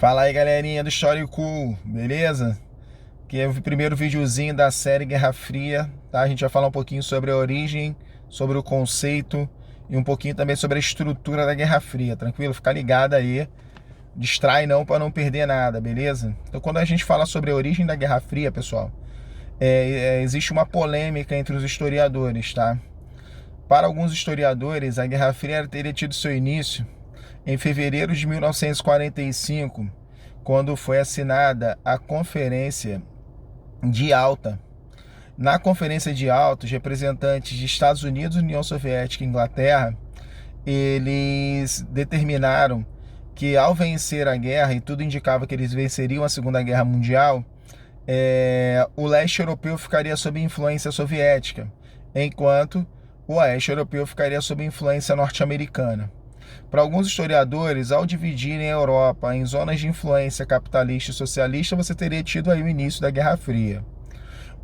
Fala aí, galerinha do Histórico, beleza? Aqui é o primeiro videozinho da série Guerra Fria, tá? A gente vai falar um pouquinho sobre a origem, sobre o conceito e um pouquinho também sobre a estrutura da Guerra Fria, tranquilo? Fica ligado aí, distrai não para não perder nada, beleza? Então, quando a gente fala sobre a origem da Guerra Fria, pessoal, existe uma polêmica entre os historiadores, tá? Para alguns historiadores, a Guerra Fria teria tido seu início em fevereiro de 1945, quando foi assinada a Conferência de Alta. Na Conferência de Alta, os representantes de Estados Unidos, União Soviética e Inglaterra, eles determinaram que ao vencer a guerra, e tudo indicava que eles venceriam a Segunda Guerra Mundial, o leste europeu ficaria sob influência soviética, enquanto o oeste europeu ficaria sob influência norte-americana. Para alguns historiadores, ao dividirem a Europa em zonas de influência capitalista e socialista, você teria tido aí o início da Guerra Fria.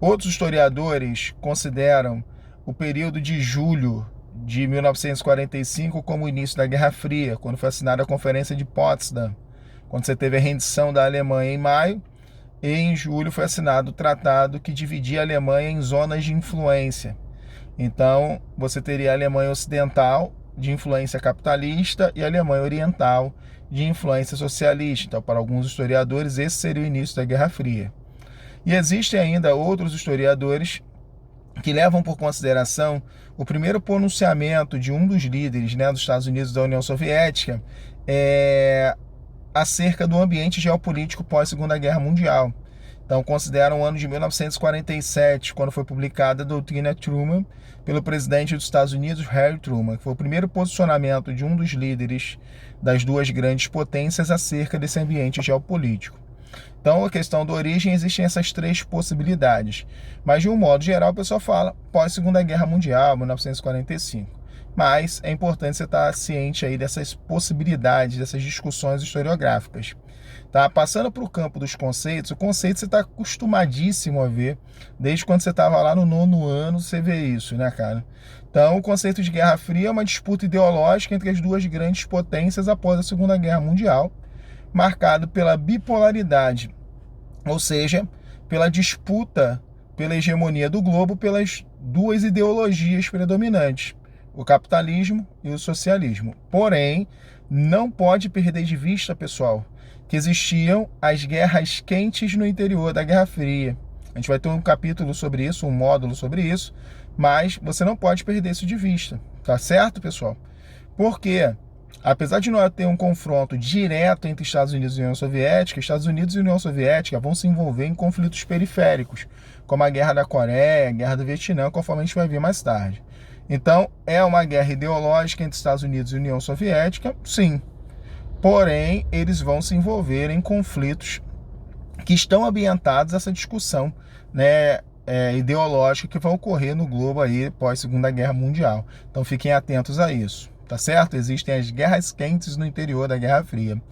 Outros historiadores consideram o período de julho de 1945 como o início da Guerra Fria, quando foi assinada a Conferência de Potsdam, quando você teve a rendição da Alemanha em maio, e em julho foi assinado o tratado que dividia a Alemanha em zonas de influência. Então, você teria a Alemanha Ocidental, de influência capitalista, e a Alemanha Oriental, de influência socialista. Então, para alguns historiadores, esse seria o início da Guerra Fria. E existem ainda outros historiadores que levam por consideração o primeiro pronunciamento de um dos líderes, dos Estados Unidos e da União Soviética acerca do ambiente geopolítico pós-Segunda Guerra Mundial. Então, consideram o ano de 1947, quando foi publicada a doutrina Truman pelo presidente dos Estados Unidos, Harry Truman, que foi o primeiro posicionamento de um dos líderes das duas grandes potências acerca desse ambiente geopolítico. Então, a questão da origem, existem essas três possibilidades. Mas, de um modo geral, o pessoal fala pós-Segunda Guerra Mundial, 1945. Mas é importante você estar ciente aí dessas possibilidades, dessas discussões historiográficas. Tá? Passando para o campo dos conceitos, o conceito você está acostumadíssimo a ver, desde quando você estava lá no 9º ano, você vê isso, né, cara? Então, o conceito de Guerra Fria é uma disputa ideológica entre as duas grandes potências após a Segunda Guerra Mundial, marcado pela bipolaridade, ou seja, pela disputa pela hegemonia do globo pelas duas ideologias predominantes, o capitalismo e o socialismo. Porém, não pode perder de vista, pessoal, que existiam as guerras quentes no interior da Guerra Fria. A gente vai ter um capítulo sobre isso, um módulo sobre isso, mas você não pode perder isso de vista, tá certo, pessoal? Porque, apesar de não ter um confronto direto entre Estados Unidos e União Soviética, Estados Unidos e União Soviética vão se envolver em conflitos periféricos, como a Guerra da Coreia, a Guerra do Vietnã, conforme a gente vai ver mais tarde. Então, é uma guerra ideológica entre Estados Unidos e União Soviética? Sim. Porém, eles vão se envolver em conflitos que estão ambientados a essa discussão, ideológica que vai ocorrer no globo aí pós Segunda Guerra Mundial. Então, fiquem atentos a isso, tá certo? Existem as guerras quentes no interior da Guerra Fria.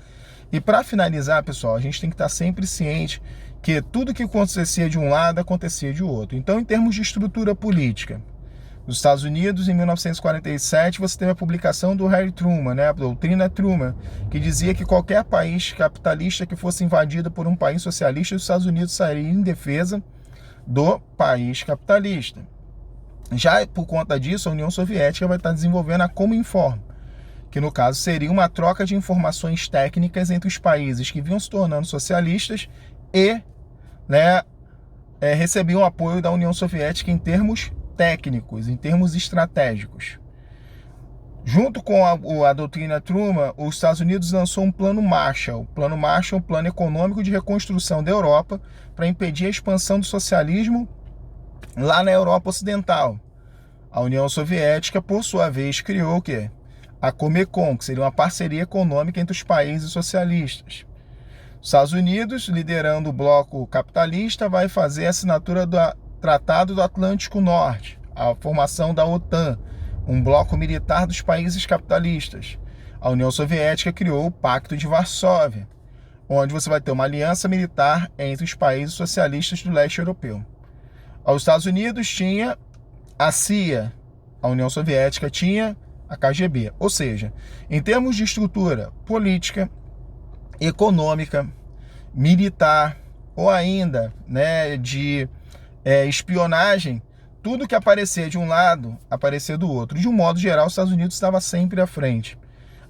E para finalizar, pessoal, a gente tem que estar sempre ciente que tudo que acontecia de um lado acontecia de outro. Então, em termos de estrutura política, nos Estados Unidos, em 1947, você teve a publicação do Harry Truman, a doutrina Truman, que dizia que qualquer país capitalista que fosse invadido por um país socialista, os Estados Unidos sairiam em defesa do país capitalista. Já por conta disso, a União Soviética vai estar desenvolvendo a Cominform, que no caso seria uma troca de informações técnicas entre os países que vinham se tornando socialistas e recebiam apoio da União Soviética em termos técnicos, em termos estratégicos. Junto com a doutrina Truman, os Estados Unidos lançou um plano Marshall. O plano Marshall é um plano econômico de reconstrução da Europa para impedir a expansão do socialismo lá na Europa Ocidental. A União Soviética, por sua vez, criou o quê? A Comecon, que seria uma parceria econômica entre os países socialistas. Os Estados Unidos, liderando o bloco capitalista, vai fazer a assinatura do Tratado do Atlântico Norte, a formação da OTAN, um bloco militar dos países capitalistas. A União Soviética criou o Pacto de Varsóvia, onde você vai ter uma aliança militar entre os países socialistas do leste europeu. Os Estados Unidos tinha a CIA, a União Soviética tinha a KGB. Ou seja, em termos de estrutura política, econômica, militar ou ainda, né, de espionagem, tudo que aparecer de um lado, aparecer do outro. De um modo geral, os Estados Unidos estava sempre à frente.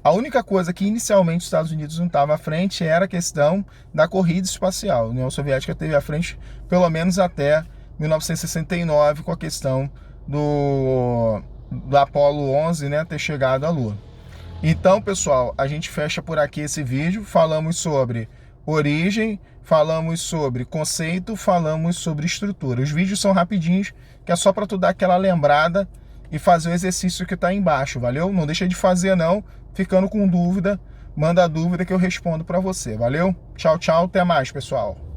A única coisa que inicialmente os Estados Unidos não estava à frente era a questão da corrida espacial. A União Soviética esteve à frente pelo menos até 1969 com a questão do Apollo 11, né, ter chegado à Lua. Então, pessoal, a gente fecha por aqui esse vídeo. Falamos sobre origem, falamos sobre conceito, falamos sobre estrutura. Os vídeos são rapidinhos, que é só para tu dar aquela lembrada e fazer o exercício que está aí embaixo, valeu? Não deixa de fazer não, ficando com dúvida, manda a dúvida que eu respondo para você, valeu? Tchau, tchau, até mais, pessoal.